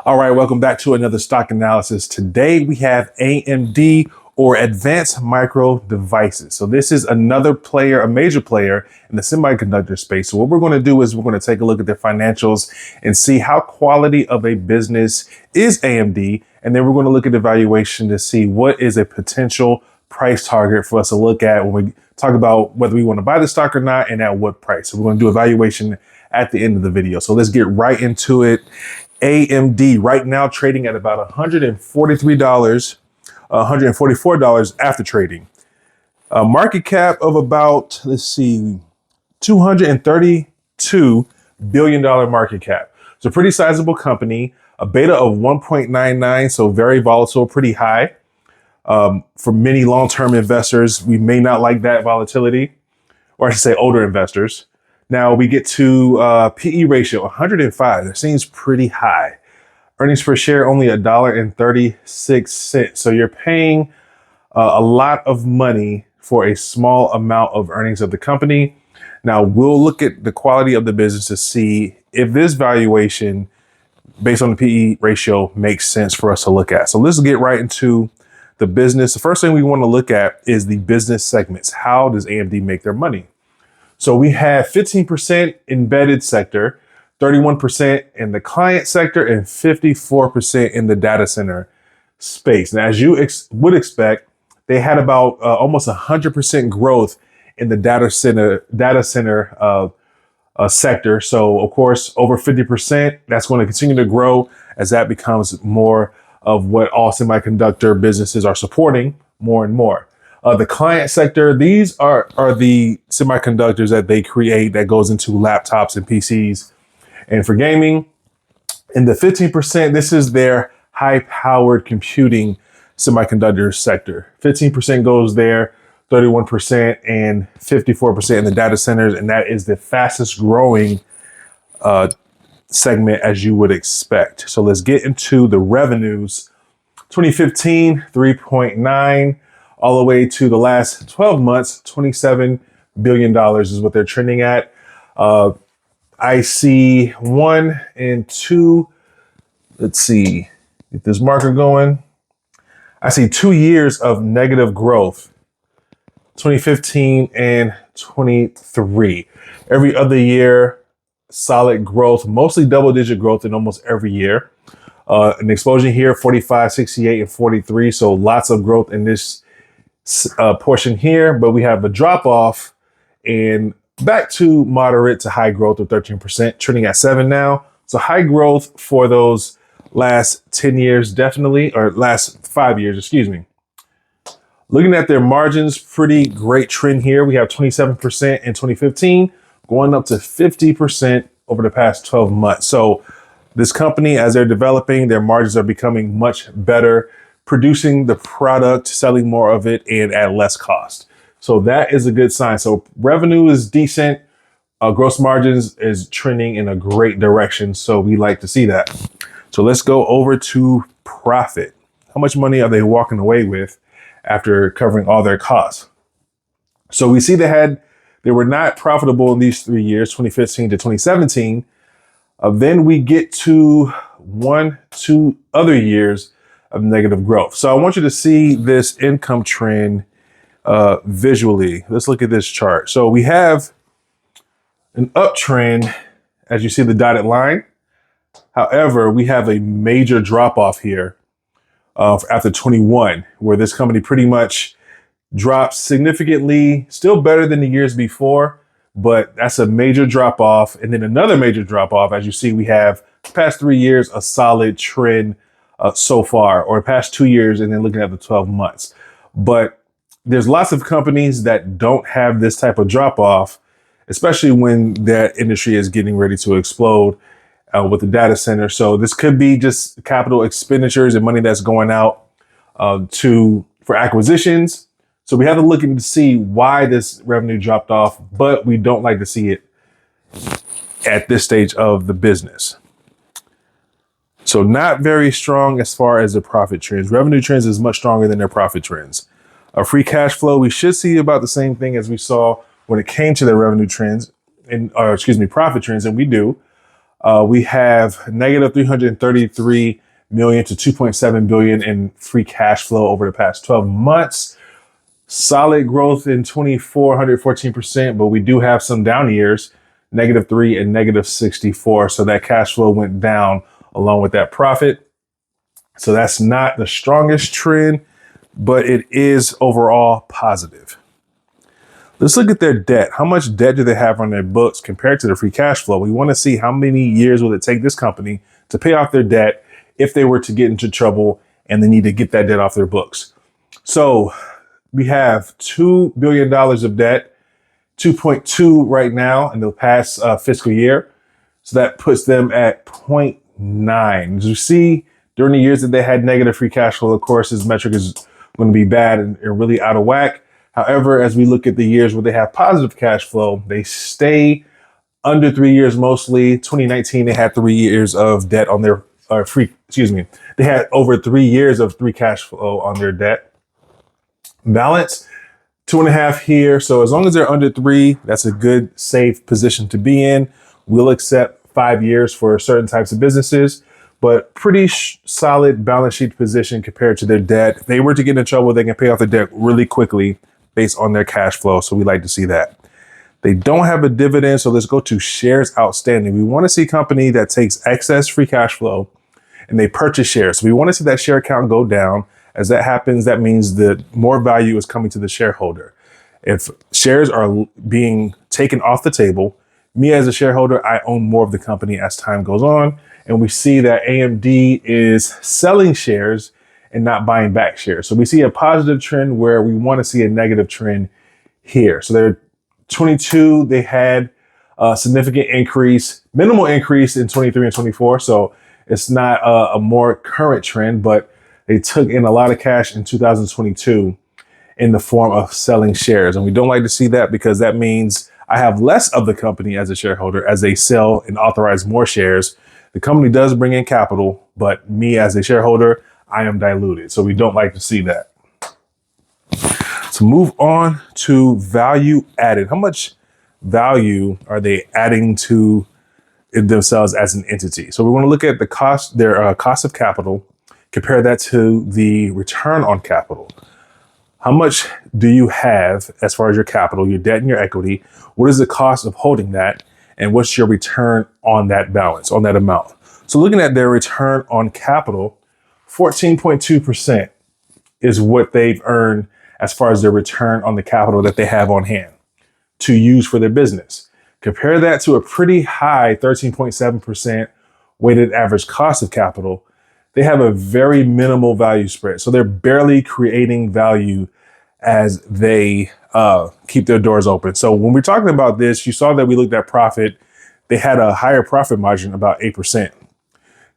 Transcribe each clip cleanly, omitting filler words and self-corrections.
All right, welcome back to another stock analysis. Today we have AMD, or Advanced Micro Devices. So this is another player, a major player in the semiconductor space. So what we're going to do is we're going to take a look at their financials and see how quality of a business is AMD. And then we're going to look at the valuation to see what is a potential price target for us to look at when we talk about whether we want to buy the stock or not and at what price. So we're going to do a valuation at the end of the video. So let's get right into it. AMD right now trading at about $143, $144 after trading. A market cap of about, $232 billion market cap. It's a pretty sizable company, a beta of 1.99, so very volatile, pretty high. For many long-term investors, we may not like that volatility, or I should say older investors. Now we get to PE ratio, 105. That seems pretty high. Earnings per share, only $1.36. So you're paying a lot of money for a small amount of earnings of the company. Now we'll look at the quality of the business to see if this valuation based on the PE ratio makes sense for us to look at. So let's get right into the business. The first thing we want to look at is the business segments. How does AMD make their money? So we have 15% embedded sector, 31% in the client sector, and 54% in the data center space. Now, as you would expect, they had about almost 100% growth in the data center sector. So, of course, over 50%, that's going to continue to grow as that becomes more of what all semiconductor businesses are supporting more and more. The client sector, these are the semiconductors that they create that goes into laptops and PCs. And for gaming, in the 15%, this is their high-powered computing semiconductor sector. 15% goes there, 31% and 54% in the data centers. And that is the fastest growing segment as you would expect. So let's get into the revenues. 2015, 3.9. all the way to the last 12 months, $27 billion is what they're trending at. I see 1 and 2. Let's see, get this marker going. I see 2 years of negative growth, 2015 and 23. Every other year, solid growth, mostly double-digit growth in almost every year. An explosion here, 45, 68, and 43. So lots of growth in this portion here, but we have a drop off and back to moderate to high growth of 13%, trending at 7 now. So high growth for those last 10 years, definitely, or last 5 years, excuse me. Looking at their margins, pretty great trend here. We have 27% in 2015, going up to 50% over the past 12 months. So this company, as they're developing, their margins are becoming much better, producing the product, selling more of it, and at less cost. So that is a good sign. So revenue is decent. Gross margins is trending in a great direction. So we like to see that. So let's go over to profit. How much money are they walking away with after covering all their costs? So we see they were not profitable in these 3 years, 2015 to 2017. Then we get to 2 other years of negative growth. So I want you to see this income trend visually. Let's look at this chart. So we have an uptrend, as you see the dotted line. However, we have a major drop off here after 21, where this company pretty much drops significantly, still better than the years before, but that's a major drop off. And then another major drop off. As you see, we have the past 3 years, a solid trend so far, or past 2 years, and then looking at the 12 months. But there's lots of companies that don't have this type of drop off, especially when that industry is getting ready to explode with the data center. So this could be just capital expenditures and money that's going out for acquisitions. So we have to look in to see why this revenue dropped off, but we don't like to see it at this stage of the business. So not very strong as far as the profit trends. Revenue trends is much stronger than their profit trends. Free cash flow, we should see about the same thing as we saw when it came to their revenue trends, profit trends, and we do. We have negative 333 million to 2.7 billion in free cash flow over the past 12 months. Solid growth in 24, 114%, but we do have some down years, -3 and -64. So that cash flow went down along with that profit. So that's not the strongest trend, but it is overall positive. Let's look at their debt. How much debt do they have on their books compared to their free cash flow? We want to see how many years will it take this company to pay off their debt if they were to get into trouble and they need to get that debt off their books. So we have $2 billion of debt, 2.2 right now in the past fiscal year. So that puts them at 0.9. As you see, during the years that they had negative free cash flow, of course, this metric is going to be bad and really out of whack. However, as we look at the years where they have positive cash flow, they stay under 3 years mostly. 2019, they had 3 years of debt on their they had over 3 years of free cash flow on their debt. Balance, 2.5 here. So as long as they're under 3, that's a good, safe position to be in. We'll accept 5 years for certain types of businesses, but pretty solid balance sheet position compared to their debt. If they were to get in trouble, they can pay off the debt really quickly based on their cash flow. So we like to see that. They don't have a dividend. So let's go to shares outstanding. We want to see a company that takes excess free cash flow and they purchase shares. So we want to see that share count go down. As that happens, that means that more value is coming to the shareholder. If shares are being taken off the table, me as a shareholder, I own more of the company as time goes on. And we see that AMD is selling shares and not buying back shares. So we see a positive trend where we want to see a negative trend here. So they're 22, they had a significant increase, minimal increase in 23 and 24. So it's not a more current trend, but they took in a lot of cash in 2022 in the form of selling shares. And we don't like to see that because that means I have less of the company as a shareholder as they sell and authorize more shares. The company does bring in capital, but me as a shareholder, I am diluted. So we don't like to see that. So move on to value added. How much value are they adding to themselves as an entity? So we want to look at the cost, their cost of capital, compare that to the return on capital. How much do you have as far as your capital, your debt and your equity? What is the cost of holding that? And what's your return on that balance, on that amount? So looking at their return on capital, 14.2% is what they've earned as far as their return on the capital that they have on hand to use for their business. Compare that to a pretty high 13.7% weighted average cost of capital. They have a very minimal value spread. So they're barely creating value as they keep their doors open. So when we're talking about this, you saw that we looked at profit. They had a higher profit margin, about 8%.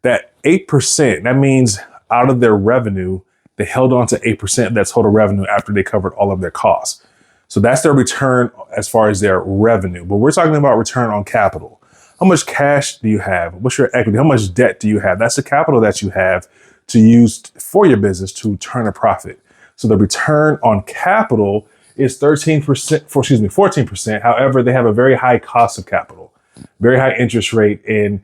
That 8%, that means out of their revenue, they held on to 8% of that total revenue after they covered all of their costs. So that's their return as far as their revenue. But we're talking about return on capital. How much cash do you have? What's your equity? How much debt do you have? That's the capital that you have to use for your business to turn a profit. So the return on capital is 14%. However, they have a very high cost of capital, very high interest rate and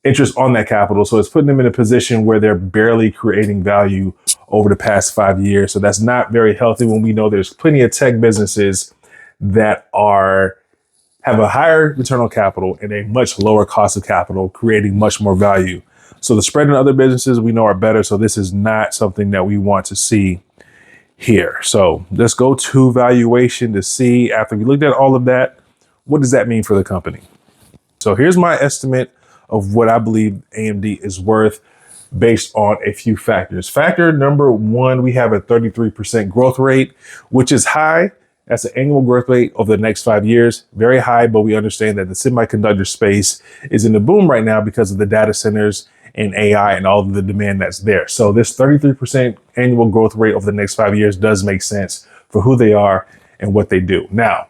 interest on that capital. So it's putting them in a position where they're barely creating value over the past 5 years. So that's not very healthy when we know there's plenty of tech businesses that have a higher return on capital and a much lower cost of capital, creating much more value. So the spread in other businesses we know are better. So this is not something that we want to see here. So let's go to valuation to see, after we looked at all of that, what does that mean for the company? So here's my estimate of what I believe AMD is worth based on a few factors. Factor number one, we have a 33% growth rate, which is high. That's an annual growth rate over the next 5 years. Very high, but we understand that the semiconductor space is in the boom right now because of the data centers and AI and all of the demand that's there. So this 33% annual growth rate over the next 5 years does make sense for who they are and what they do. Now,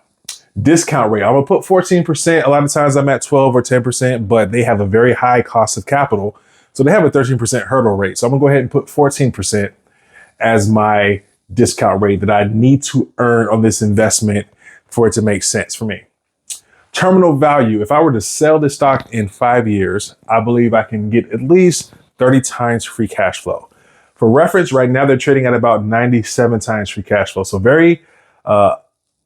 discount rate, I'm gonna put 14%. A lot of times I'm at 12 or 10%, but they have a very high cost of capital. So they have a 13% hurdle rate. So I'm gonna go ahead and put 14% as my discount rate that I need to earn on this investment for it to make sense for me. Terminal value, if I were to sell this stock in 5 years, I believe I can get at least 30 times free cash flow. For reference, right now they're trading at about 97 times free cash flow. So very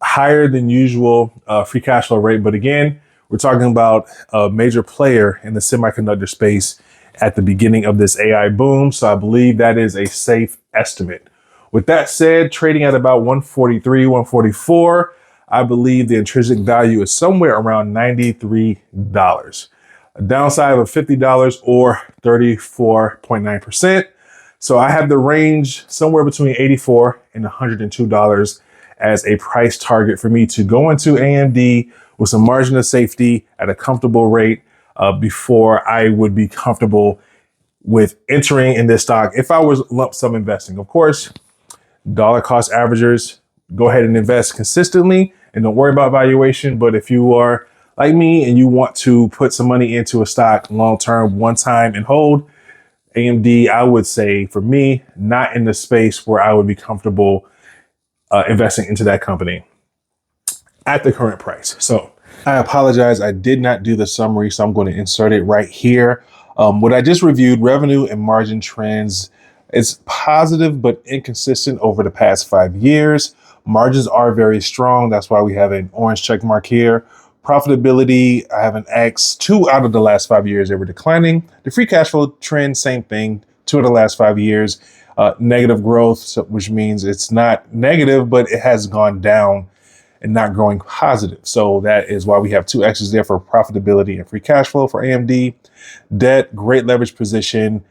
higher than usual free cash flow rate. But again, we're talking about a major player in the semiconductor space at the beginning of this AI boom. So I believe that is a safe estimate. With that said, trading at about 143, 144, I believe the intrinsic value is somewhere around $93. A downside of $50 or 34.9%. So I have the range somewhere between $84 and $102 as a price target for me to go into AMD with some margin of safety at a comfortable rate before I would be comfortable with entering in this stock if I was lump sum investing. Of course, dollar cost averagers, go ahead and invest consistently and don't worry about valuation. But if you are like me and you want to put some money into a stock long term, one time and hold, AMD, I would say for me, not in the space where I would be comfortable investing into that company at the current price. So I apologize. I did not do the summary, so I'm going to insert it right here. What I just reviewed, revenue and margin trends, it's positive but inconsistent over the past 5 years. Margins are very strong. That's why we have an orange check mark here. Profitability, I have an X. 2 out of the last 5 years, they were declining. The free cash flow trend, same thing. 2 of the last 5 years, negative growth, so, which means it's not negative, but it has gone down and not growing positive. So that is why we have 2 X's there for profitability and free cash flow for AMD. Debt, great leverage position.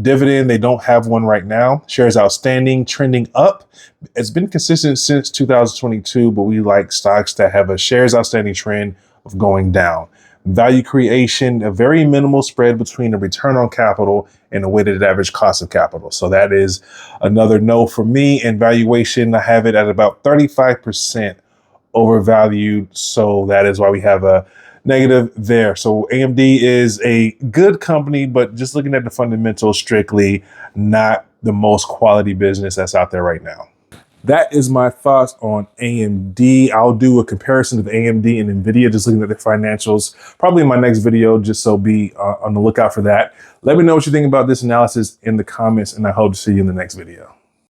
Dividend, they don't have one right now. Shares outstanding, trending up. It's been consistent since 2022, but we like stocks that have a shares outstanding trend of going down. Value creation, a very minimal spread between the return on capital and the weighted average cost of capital. So that is another no for me. And valuation, I have it at about 35% overvalued. So that is why we have a negative there. So AMD is a good company, but just looking at the fundamentals strictly, not the most quality business that's out there right now. That is my thoughts on AMD. I'll do a comparison of AMD and NVIDIA, just looking at the financials, probably in my next video, just so be on the lookout for that. Let me know what you think about this analysis in the comments, and I hope to see you in the next video.